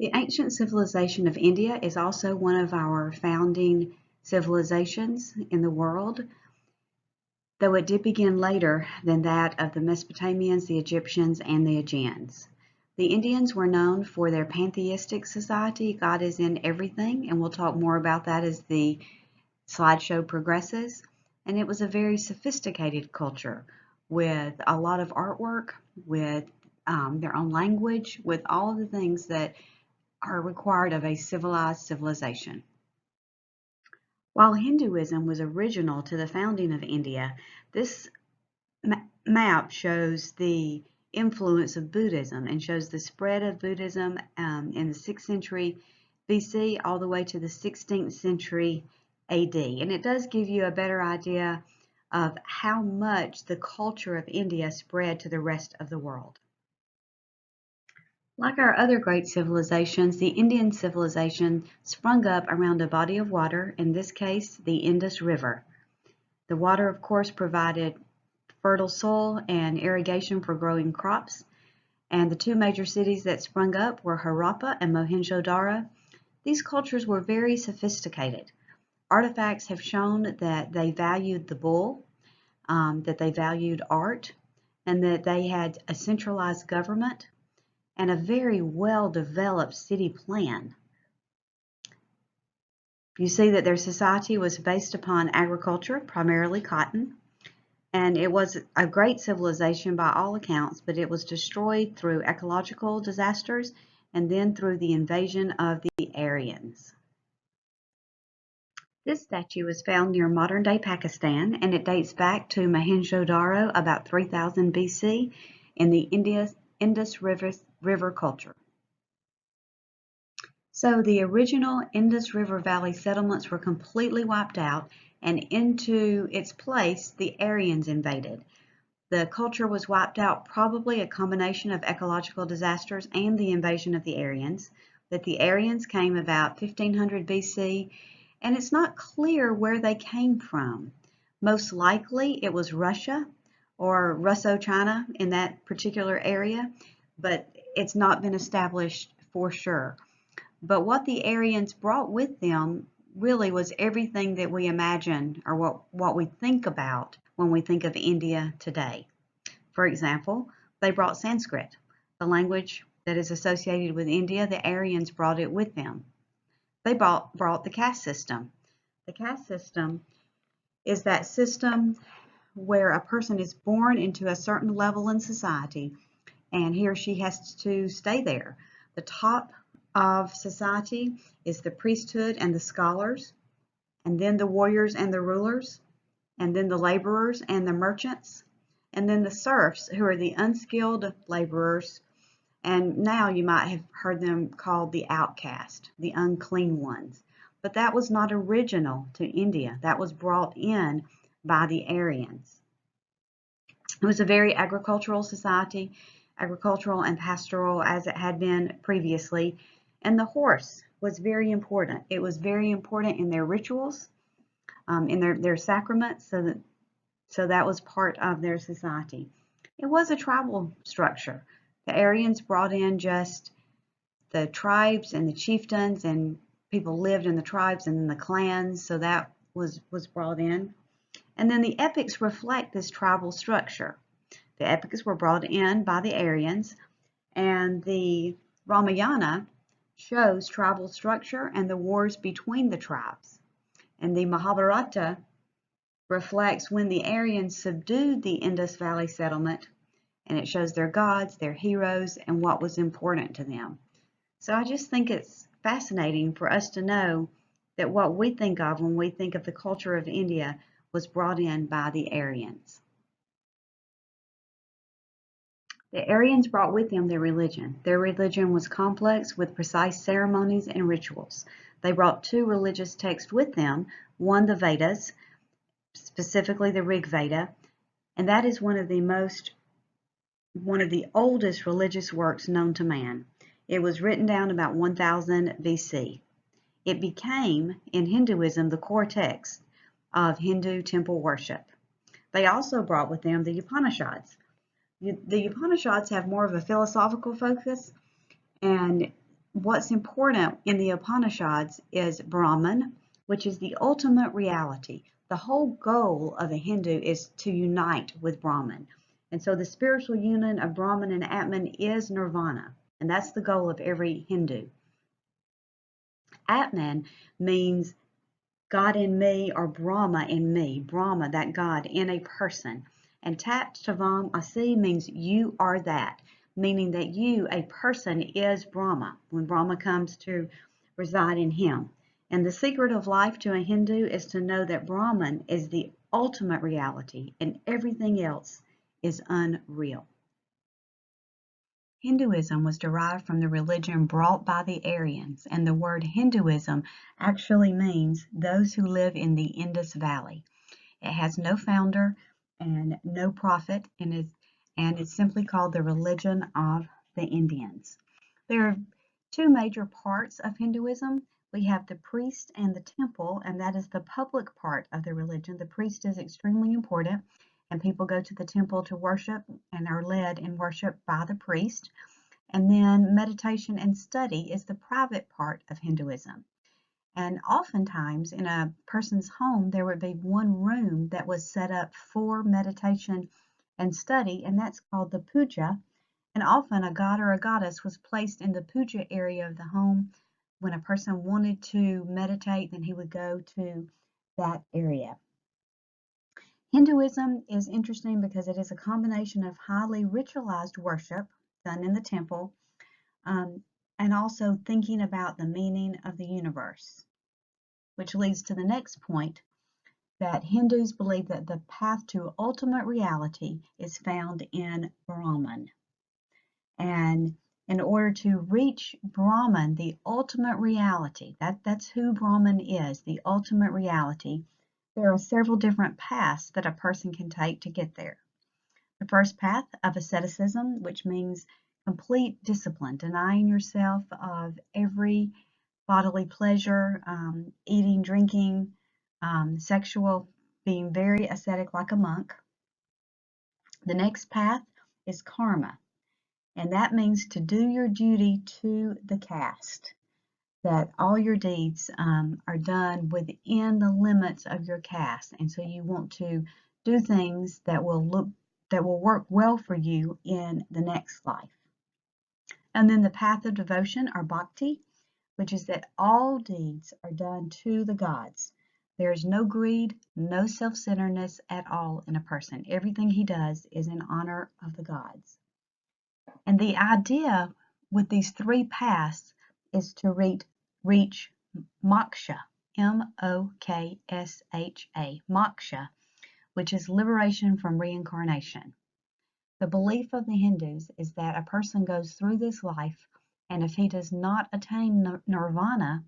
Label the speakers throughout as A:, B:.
A: The ancient civilization of India is also one of our founding civilizations in the world, though it did begin later than that of the Mesopotamians, the Egyptians, and the Aegeans. The Indians were known for their pantheistic society. God is in everything, and we'll talk more about that as the slideshow progresses. And it was a very sophisticated culture with a lot of artwork, with their own language, with all of the things that are required of a civilized civilization. While Hinduism was original to the founding of India, this map shows the influence of Buddhism and shows the spread of Buddhism in the 6th century BC all the way to the 16th century AD. And it does give you a better idea of how much the culture of India spread to the rest of the world. Like our other great civilizations, the Indian civilization sprung up around a body of water, in this case, the Indus River. The water, of course, provided fertile soil and irrigation for growing crops, and the two major cities that sprung up were Harappa and Mohenjo-daro. These cultures were very sophisticated. Artifacts have shown that they valued the bull, that they valued art, and that they had a centralized government and a very well-developed city plan. You see that their society was based upon agriculture, primarily cotton, and it was a great civilization by all accounts, but it was destroyed through ecological disasters and then through the invasion of the Aryans. This statue was found near modern-day Pakistan, and it dates back to Mohenjo-daro about 3000 BC in the Indus River culture. So the original Indus River Valley settlements were completely wiped out, and into its place the Aryans invaded. The culture was wiped out, probably a combination of ecological disasters and the invasion of the Aryans. That the Aryans came about 1500 BC, and it's not clear where they came from. Most likely it was Russia or Russo-China in that particular area, but it's not been established for sure. But what the Aryans brought with them really was everything that we imagine or what we think about when we think of India today. For example, they brought Sanskrit, the language that is associated with India. The Aryans brought it with them. They brought the caste system. The caste system is that system where a person is born into a certain level in society and he or she has to stay there. The top of society is the priesthood and the scholars, and then the warriors and the rulers, and then the laborers and the merchants, and then the serfs, who are the unskilled laborers, and now you might have heard them called the outcast, the unclean ones. But that was not original to India. That was brought in by the Aryans. It was a very agricultural society, agricultural and pastoral as it had been previously, and the horse was very important. It was very important in their rituals, in their sacraments, so that was part of their society. It was a tribal structure. The Aryans brought in just the tribes and the chieftains, and people lived in the tribes and in the clans, so that was brought in. And then the epics reflect this tribal structure. The epics were brought in by the Aryans, and the Ramayana shows tribal structure and the wars between the tribes. And the Mahabharata reflects when the Aryans subdued the Indus Valley settlement, and it shows their gods, their heroes, and what was important to them. So I just think it's fascinating for us to know that what we think of when we think of the culture of India was brought in by the Aryans. The Aryans brought with them their religion. Their religion was complex with precise ceremonies and rituals. They brought two religious texts with them, one the Vedas, specifically the Rig Veda, and that is one of the oldest religious works known to man. It was written down about 1000 BC. It became, in Hinduism, the core text of Hindu temple worship. They also brought with them the Upanishads. The Upanishads have more of a philosophical focus, and what's important in the Upanishads is Brahman, which is the ultimate reality. The whole goal of a Hindu is to unite with Brahman. And so the spiritual union of Brahman and Atman is nirvana. And that's the goal of every Hindu. Atman means God in me, or Brahma in me. Brahma, that God in a person. And Tat-Tavam Asi means you are that, meaning that you, a person, is Brahma when Brahma comes to reside in him. And the secret of life to a Hindu is to know that Brahman is the ultimate reality and everything else is unreal. Hinduism was derived from the religion brought by the Aryans, and the word Hinduism actually means those who live in the Indus Valley. It has no founder and no prophet, and it's simply called the religion of the Indians. There are two major parts of Hinduism. We have the priest and the temple, and that is the public part of the religion. The priest is extremely important, and people go to the temple to worship and are led in worship by the priest. And then meditation and study is the private part of Hinduism. And oftentimes in a person's home, there would be one room that was set up for meditation and study, and that's called the puja. And often a god or a goddess was placed in the puja area of the home. When a person wanted to meditate, then he would go to that area. Hinduism is interesting because it is a combination of highly ritualized worship done in the temple, and also thinking about the meaning of the universe, which leads to the next point, that Hindus believe that the path to ultimate reality is found in Brahman. And in order to reach Brahman, the ultimate reality, that's who Brahman is, the ultimate reality, there are several different paths that a person can take to get there. The first path of asceticism, which means complete discipline, denying yourself of every bodily pleasure, eating, drinking, sexual, being very ascetic like a monk. The next path is karma, and that means to do your duty to the caste, that all your deeds are done within the limits of your caste, and so you want to do things that will work well for you in the next life. And then the path of devotion, or bhakti, which is that all deeds are done to the gods. There is no greed, no self-centeredness at all in a person. Everything he does is in honor of the gods. And the idea with these three paths is to reach moksha, M-O-K-S-H-A, moksha, which is liberation from reincarnation. The belief of the Hindus is that a person goes through this life, and if he does not attain nirvana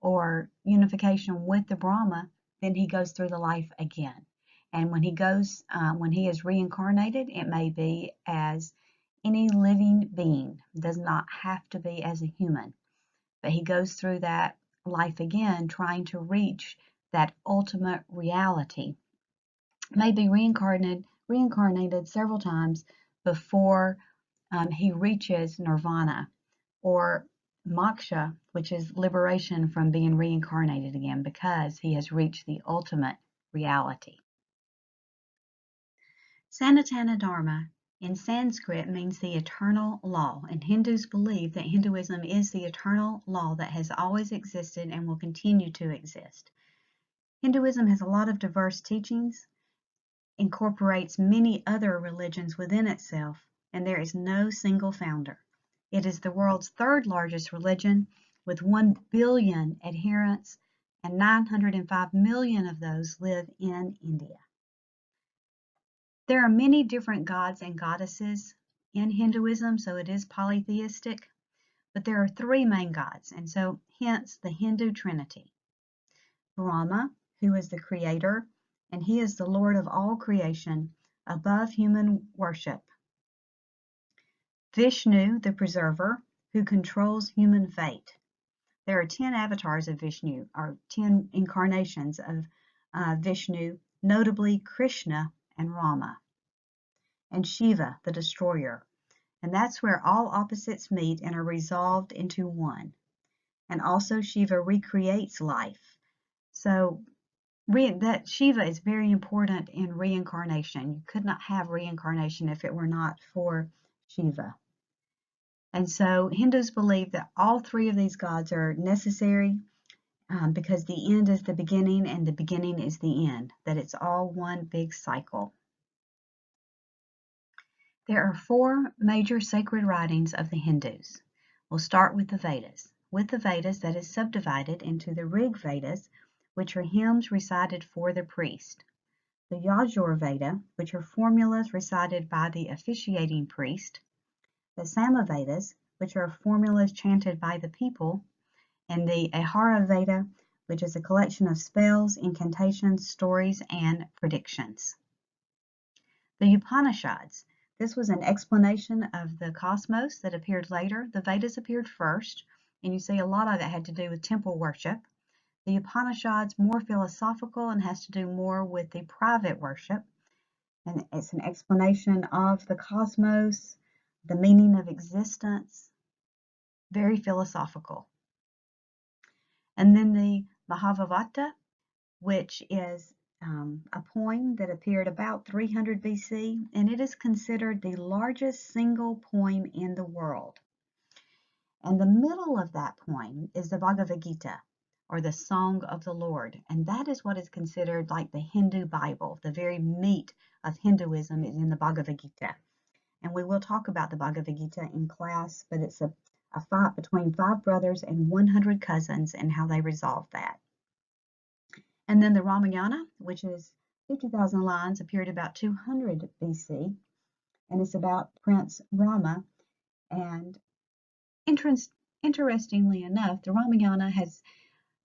A: or unification with the Brahma, then he goes through the life again. And when he is reincarnated, it may be as any living being. It does not have to be as a human, but he goes through that life again, trying to reach that ultimate reality. May be reincarnated several times before he reaches nirvana, or moksha, which is liberation from being reincarnated again, because he has reached the ultimate reality. Sanatana Dharma in Sanskrit means the eternal law, and Hindus believe that Hinduism is the eternal law that has always existed and will continue to exist. Hinduism has a lot of diverse teachings, incorporates many other religions within itself, and there is no single founder. It is the world's third largest religion with 1 billion adherents, and 905 million of those live in India. There are many different gods and goddesses in Hinduism, so it is polytheistic, but there are three main gods, and so hence the Hindu Trinity. Brahma, who is the creator, and he is the Lord of all creation, above human worship. Vishnu, the preserver, who controls human fate. There are 10 avatars of Vishnu, or 10 incarnations of Vishnu, notably Krishna and Rama. And Shiva, the destroyer. And that's where all opposites meet and are resolved into one. And also Shiva recreates life. So that Shiva is very important in reincarnation. You could not have reincarnation if it were not for Shiva. And so Hindus believe that all three of these gods are necessary because the end is the beginning and the beginning is the end, that it's all one big cycle. There are 4 major sacred writings of the Hindus. We'll start with the Vedas. With the Vedas, that is subdivided into the Rig Vedas, which are hymns recited for the priest, the Yajur Veda, which are formulas recited by the officiating priest, the Sama Vedas, which are formulas chanted by the people, and the Ahara Veda, which is a collection of spells, incantations, stories, and predictions. The Upanishads. This was an explanation of the cosmos that appeared later. The Vedas appeared first, and you see a lot of it had to do with temple worship. The Upanishads more philosophical and has to do more with the private worship. And it's an explanation of the cosmos, the meaning of existence, very philosophical. And then the Mahabharata, which is a poem that appeared about 300 BC, and it is considered the largest single poem in the world. And the middle of that poem is the Bhagavad Gita, or the Song of the Lord, and that is what is considered like the Hindu Bible. The very meat of Hinduism is in the Bhagavad Gita. And we will talk about the Bhagavad Gita in class, but it's a fight between 5 brothers and 100 cousins and how they resolve that. And then the Ramayana, which is 50,000 lines, appeared about 200 BC, and it's about Prince Rama. And interestingly enough, the Ramayana has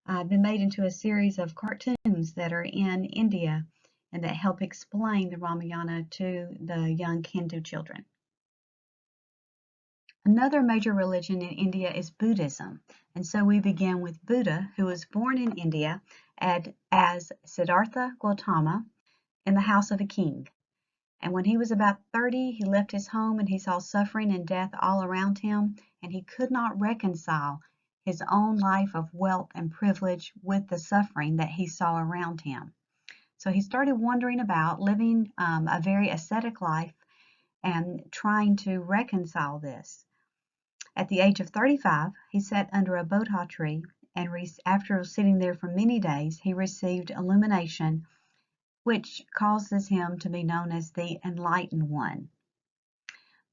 A: been made into a series of cartoons that are in India and that help explain the Ramayana to the young Hindu children. Another major religion in India is Buddhism, and so we begin with Buddha, who was born in India as Siddhartha Gautama in the house of a king. And when he was about 30, he left his home and he saw suffering and death all around him, and he could not reconcile his own life of wealth and privilege with the suffering that he saw around him. So he started wandering about, living a very ascetic life and trying to reconcile this. At the age of 35, he sat under a bodhi tree, and after sitting there for many days, he received illumination, which causes him to be known as the Enlightened One.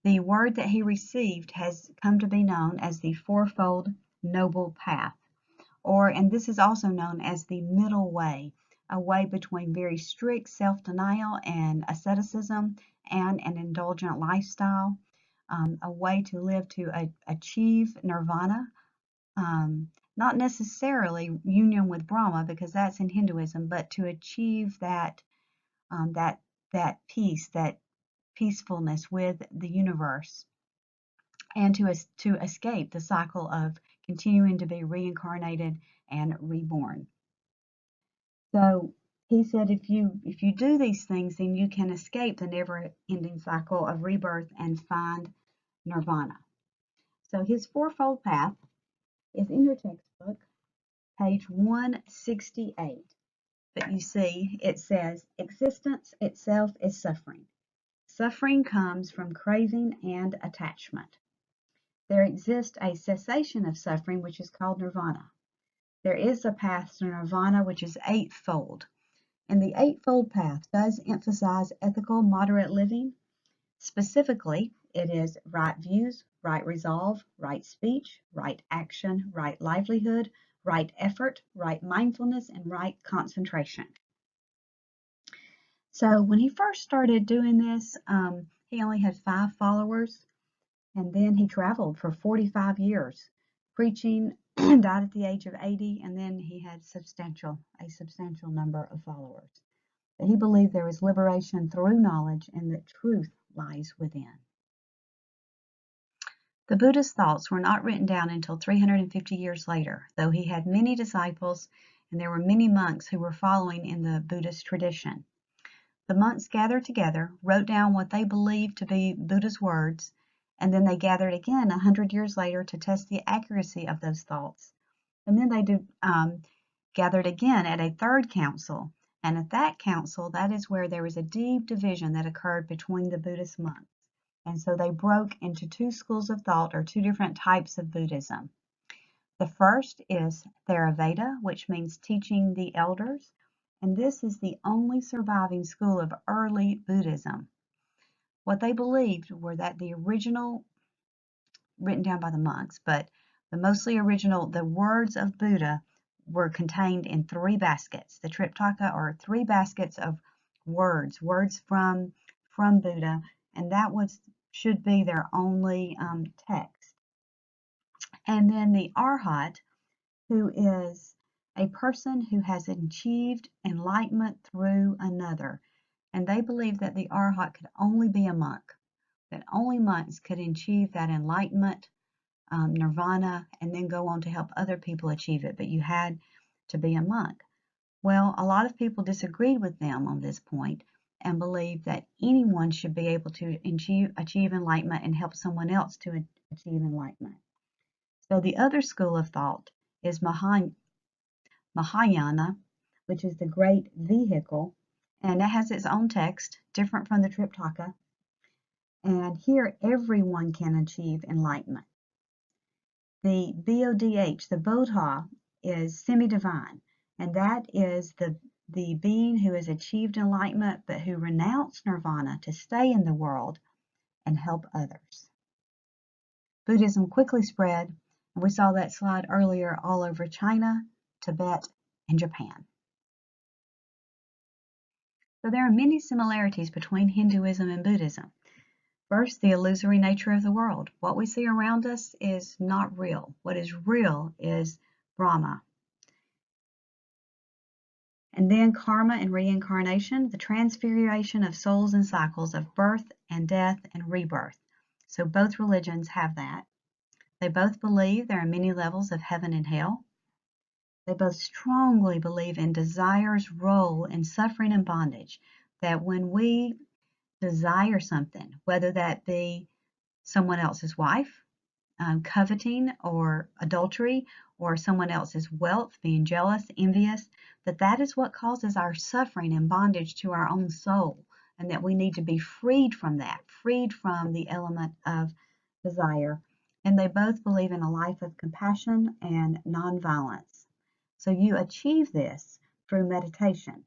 A: The word that he received has come to be known as the Fourfold Noble Path, and this is also known as the middle way, a way between very strict self-denial and asceticism and an indulgent lifestyle. A way to live to achieve nirvana, not necessarily union with Brahma, because that's in Hinduism, but to achieve that peace, that peacefulness with the universe, and to escape the cycle of continuing to be reincarnated and reborn. So he said, if you do these things, then you can escape the never-ending cycle of rebirth and find nirvana. So his fourfold path is in your textbook, page 168. But you see, it says, existence itself is suffering. Suffering comes from craving and attachment. There exists a cessation of suffering, which is called nirvana. There is a path to nirvana, which is eightfold. And the eightfold path does emphasize ethical, moderate living. Specifically, it is right views, right resolve, right speech, right action, right livelihood, right effort, right mindfulness, and right concentration. So when he first started doing this, he only had 5 followers, and then he traveled for 45 years preaching, died at the age of 80, and then he had a substantial number of followers. But he believed there is liberation through knowledge and that truth lies within. The Buddha's thoughts were not written down until 350 years later, though he had many disciples and there were many monks who were following in the Buddhist tradition. The monks gathered together, wrote down what they believed to be Buddha's words, And then they gathered again 100 years later to test the accuracy of those thoughts. And then they gathered again at a third council. And at that council, that is where there was a deep division that occurred between the Buddhist monks. And so they broke into two schools of thought, or two different types of Buddhism. The first is Theravada, which means teaching the elders. And this is the only surviving school of early Buddhism. What they believed were that the original, written down by the monks, but the mostly original, the words of Buddha were contained in three baskets. The Triptaka are three baskets of words from Buddha, and that should be their only text. And then the Arhat, who is a person who has achieved enlightenment through another. And they believe that the Arhat could only be a monk, that only monks could achieve that enlightenment, nirvana, and then go on to help other people achieve it, but you had to be a monk. Well, a lot of people disagreed with them on this point and believed that anyone should be able to achieve enlightenment and help someone else to achieve enlightenment. So the other school of thought is Mahayana, which is the great vehicle, and it has its own text, different from the Triptaka. And here everyone can achieve enlightenment. The Bodh, the Bodha, is semi-divine, and that is the being who has achieved enlightenment but who renounced nirvana to stay in the world and help others. Buddhism quickly spread, and we saw that slide earlier, all over China, Tibet, and Japan. So there are many similarities between Hinduism and Buddhism. First, the illusory nature of the world. What we see around us is not real. What is real is Brahma. And then karma and reincarnation, the transfiguration of souls and cycles of birth and death and rebirth. So both religions have that. They both believe there are many levels of heaven and hell. They both strongly believe in desire's role in suffering and bondage, that when we desire something, whether that be someone else's wife, coveting or adultery, or someone else's wealth, being jealous, envious, that is what causes our suffering and bondage to our own soul, and that we need to be freed from that, freed from the element of desire. And they both believe in a life of compassion and nonviolence. So you achieve this through meditation,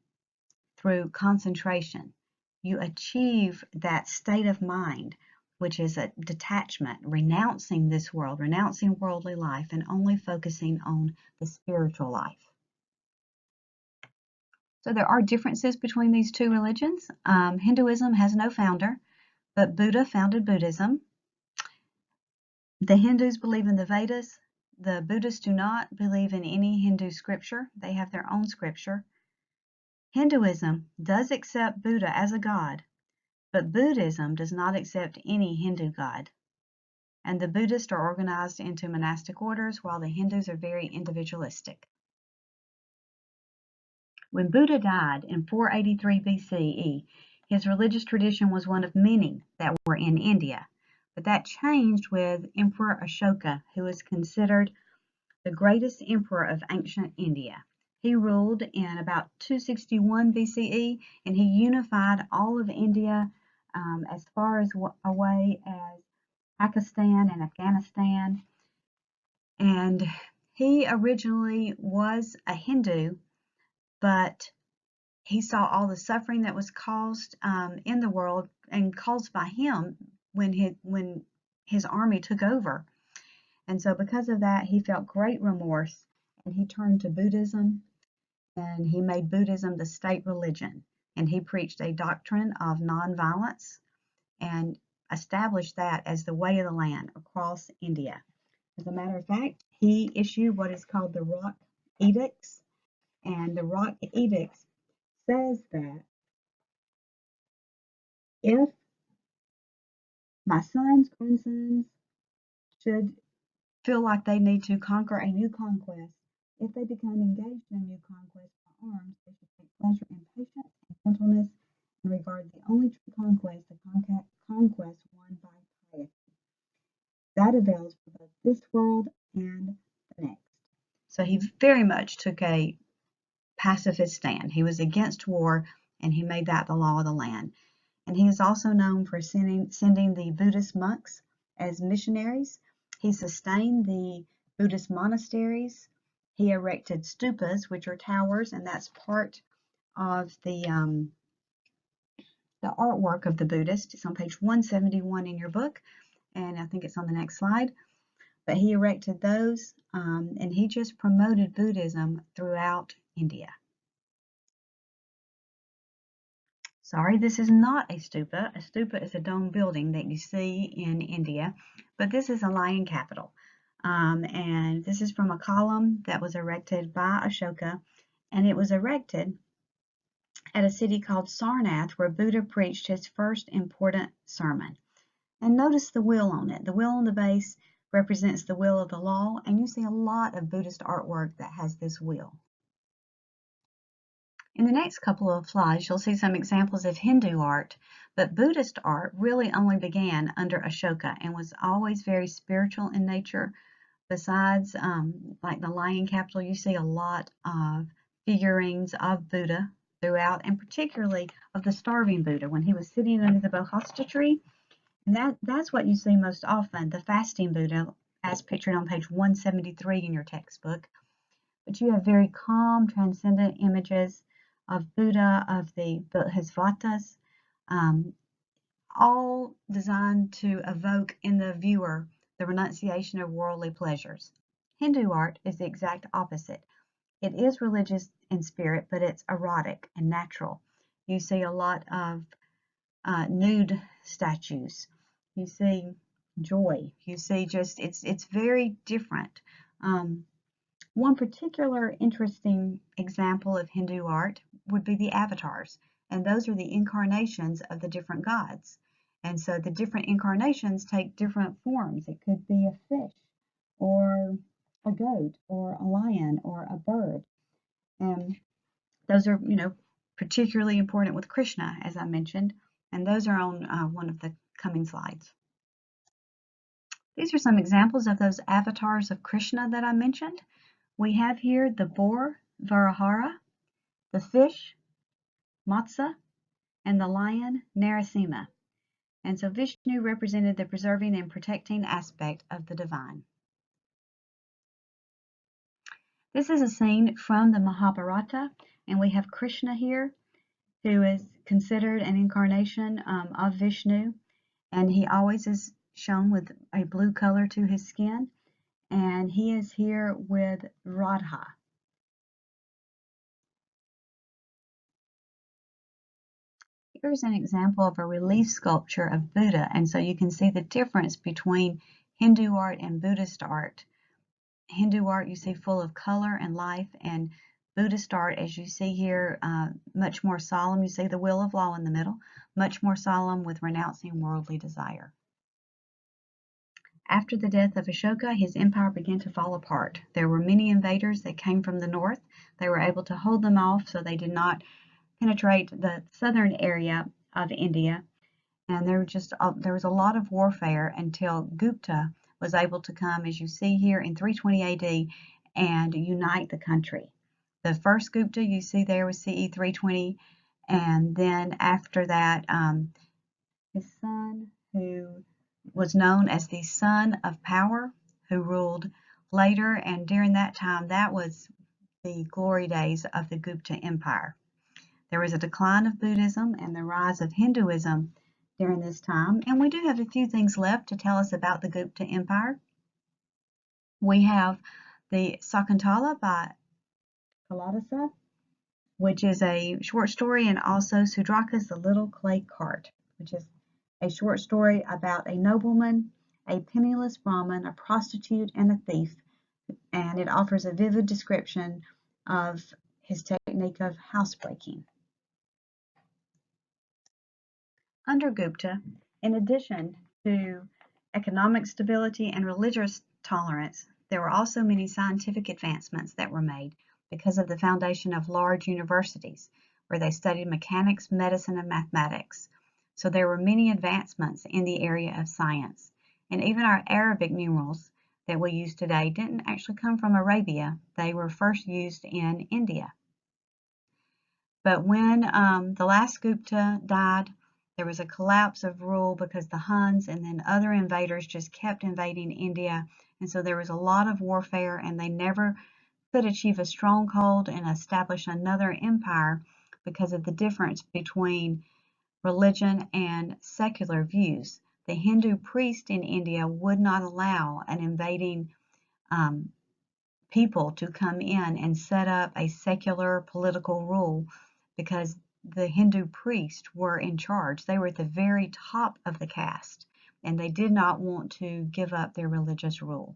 A: through concentration. You achieve that state of mind, which is a detachment, renouncing this world, renouncing worldly life, and only focusing on the spiritual life. So there are differences between these two religions. Hinduism has no founder, but Buddha founded Buddhism. The Hindus believe in the Vedas. The Buddhists do not believe in any Hindu scripture. They have their own scripture. Hinduism does accept Buddha as a god, but Buddhism does not accept any Hindu god. And the Buddhists are organized into monastic orders, while the Hindus are very individualistic. When Buddha died in 483 BCE, his religious tradition was one of many that were in India. But that changed with Emperor Ashoka, who is considered the greatest emperor of ancient India. He ruled in about 261 BCE, and he unified all of India as far away as Pakistan and Afghanistan. And he originally was a Hindu, but he saw all the suffering that was caused in the world and caused by him when his army took over. And so because of that, he felt great remorse, and he turned to Buddhism, and he made Buddhism the state religion. And he preached a doctrine of nonviolence and established that as the way of the land across India. As a matter of fact, he issued what is called the Rock Edicts, and the Rock Edicts says that if my sons, grandsons should feel like they need to conquer a new conquest, if they become engaged in a new conquest by arms, they should take pleasure in patience and gentleness and regard the only true conquest, the conquest won by piety. that avails for both this world and the next. So he very much took a pacifist stand. He was against war, and he made that the law of the land. And he is also known for sending the Buddhist monks as missionaries. He sustained the Buddhist monasteries. He erected stupas, which are towers, and that's part of the artwork of the Buddhist. It's on page 171 in your book, and I think it's on the next slide. But he erected those, and he just promoted Buddhism throughout India. Sorry, this is not a stupa. A stupa is a dome building that you see in India, but this is a lion capital. And this is from a column that was erected by Ashoka, and it was erected at a city called Sarnath, where Buddha preached his first important sermon. And notice the wheel on it. The wheel on the base represents the wheel of the law, and you see a lot of Buddhist artwork that has this wheel. In the next couple of slides, you'll see some examples of Hindu art, but Buddhist art really only began under Ashoka and was always very spiritual in nature. Besides, like the lion capital, you see a lot of figurines of Buddha throughout, and particularly of the starving Buddha when he was sitting under the Bohasta tree. And that's what you see most often, the fasting Buddha, as pictured on page 173 in your textbook. But you have very calm, transcendent images of Buddha, of his vatas, all designed to evoke in the viewer the renunciation of worldly pleasures. Hindu art is the exact opposite. It is religious in spirit, but it's erotic and natural. You see a lot of nude statues. You see joy. You see it's very different. One particular interesting example of Hindu art would be the avatars, and those are the incarnations of the different gods. And so the different incarnations take different forms. It could be a fish, or a goat, or a lion, or a bird. And those are, particularly important with Krishna, as I mentioned, and those are on one of the coming slides. These are some examples of those avatars of Krishna that I mentioned. We have here the boar, Varahara, the fish, Matsya, and the lion, Narasimha. And so Vishnu represented the preserving and protecting aspect of the divine. This is a scene from the Mahabharata, and we have Krishna here, who is considered an incarnation of Vishnu, and he always is shown with a blue color to his skin, and he is here with Radha. Here's an example of a relief sculpture of Buddha, and so you can see the difference between Hindu art and Buddhist art. Hindu art you see full of color and life, and Buddhist art, as you see here, much more solemn. You see the wheel of law in the middle, much more solemn with renouncing worldly desire. After the death of Ashoka, his empire began to fall apart. There were many invaders that came from the north. They were able to hold them off so they did not penetrate the southern area of India, and there was a lot of warfare until Gupta was able to come, as you see here, in 320 AD and unite the country. The first Gupta you see there was CE 320, and then after that, his son, who was known as the Son of Power, who ruled later, and during that time, that was the glory days of the Gupta Empire. There was a decline of Buddhism and the rise of Hinduism during this time, and we do have a few things left to tell us about the Gupta Empire. We have the Sakuntala by Kalidasa, which is a short story, and also Sudraka's The Little Clay Cart, which is a short story about a nobleman, a penniless Brahmin, a prostitute, and a thief, and it offers a vivid description of his technique of housebreaking. Under Gupta, in addition to economic stability and religious tolerance, there were also many scientific advancements that were made because of the foundation of large universities where they studied mechanics, medicine, and mathematics. So there were many advancements in the area of science. And even our Arabic numerals that we use today didn't actually come from Arabia. They were first used in India. But when the last Gupta died, there was a collapse of rule because the Huns and then other invaders just kept invading India. And so there was a lot of warfare, and they never could achieve a stronghold and establish another empire because of the difference between religion and secular views. The Hindu priest in India would not allow an invading people to come in and set up a secular political rule because the Hindu priests were in charge. They were at the very top of the caste, and they did not want to give up their religious rule.